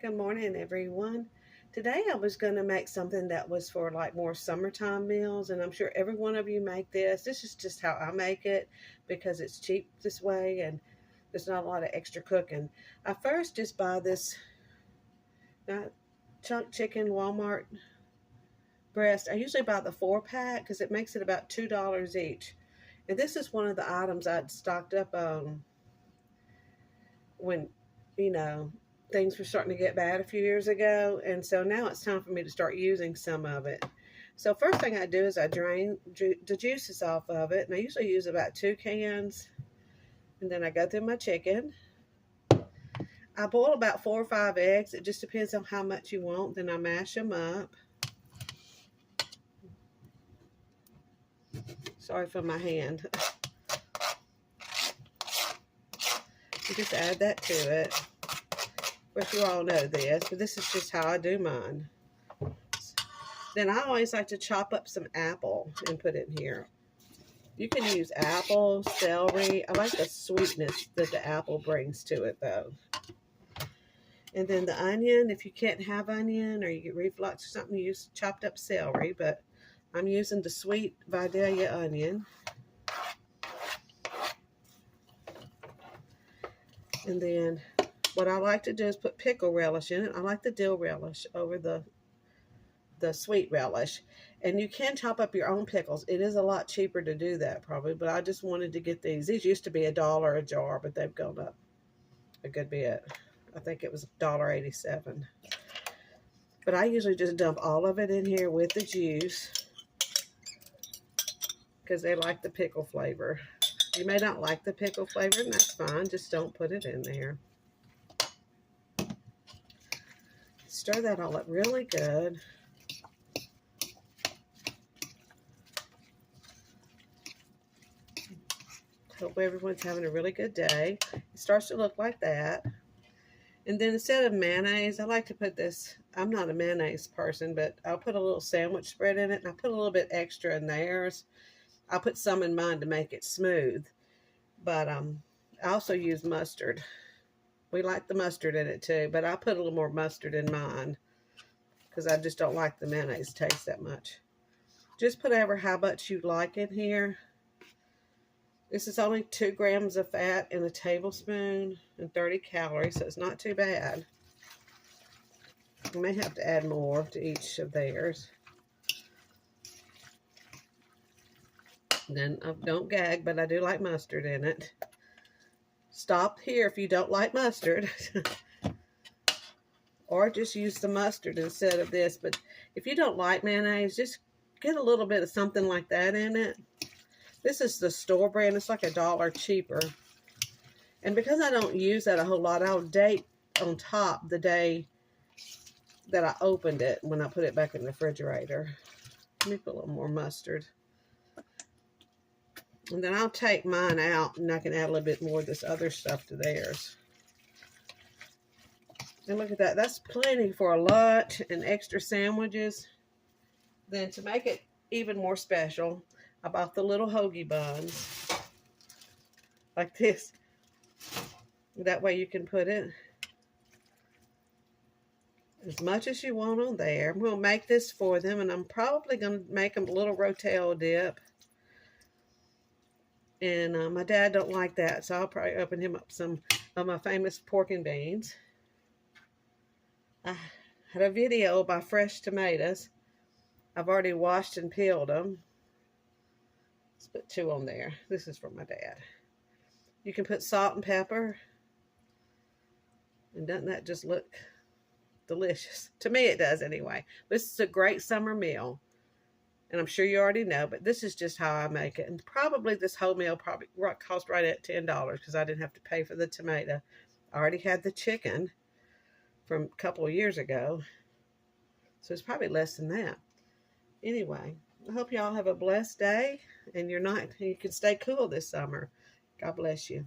Good morning, everyone. Today I was going to make something that was for like more summertime meals, and I'm sure every one of you make this. This is just how I make it because it's cheap this way and there's not a lot of extra cooking. I first just buy this not chunk chicken Walmart breast. I usually buy the 4 pack because it makes it about $2 each. And this is one of the items I'd stocked up on when, you know, things were starting to get bad a few years ago. And so now it's time for me to start using some of it. So first thing I do is I drain the juices off of it. And I usually use about 2 cans. And then I go through my chicken. I boil about 4 or 5 eggs. It just depends on how much you want. Then I mash them up. Sorry for my hand. You just add that to it. Of course, you all know this, but this is just how I do mine. Then I always like to chop up some apple and put it in here. You can use apple, celery. I like the sweetness that the apple brings to it, though. And then the onion, if you can't have onion or you get reflux or something, you use chopped up celery, but I'm using the sweet Vidalia onion. And then what I like to do is put pickle relish in it. I like the dill relish over the sweet relish. And you can chop up your own pickles. It is a lot cheaper to do that probably, but I just wanted to get these. These used to be $1 a jar, but they've gone up a good bit. I think it was $1.87. But I usually just dump all of it in here with the juice because they like the pickle flavor. You may not like the pickle flavor, and that's fine. Just don't put it in there. Stir that all up really good. Hope everyone's having a really good day. It starts to look like that. And then instead of mayonnaise, I like to put this. I'm not a mayonnaise person, but I'll put a little sandwich spread in it. And I put a little bit extra in theirs. I'll put some in mine to make it smooth. But I also use mustard. We like the mustard in it too, but I put a little more mustard in mine because I just don't like the mayonnaise taste that much. Just put over how much you like in here. This is only 2 grams of fat in a tablespoon and 30 calories, so it's not too bad. You may have to add more to each of theirs. Then don't gag, but I do like mustard in it. Stop here if you don't like mustard. Or just use the mustard instead of this. But if you don't like mayonnaise, just get a little bit of something like that in it. This is the store brand. It's like $1 cheaper. And because I don't use that a whole lot, I'll date on top the day that I opened it when I put it back in the refrigerator. Let me put a little more mustard. And then I'll take mine out and I can add a little bit more of this other stuff to theirs. And look at that. That's plenty for a lunch and extra sandwiches. Then to make it even more special, I bought the little hoagie buns. Like this. That way you can put it as much as you want on there. I'm going to make this for them, and I'm probably going to make them a little Rotel dip. And my dad don't like that, so I'll probably open him up some of my famous pork and beans. I had a video of my fresh tomatoes. I've already washed and peeled them. Let's put 2 on there. This is for my dad. You can put salt and pepper. And doesn't that just look delicious? To me, it does anyway. This is a great summer meal. And I'm sure you already know, but this is just how I make it. And probably this whole meal probably cost right at $10 because I didn't have to pay for the tomato. I already had the chicken from a couple of years ago. So it's probably less than that. Anyway, I hope y'all have a blessed day and you can stay cool this summer. God bless you.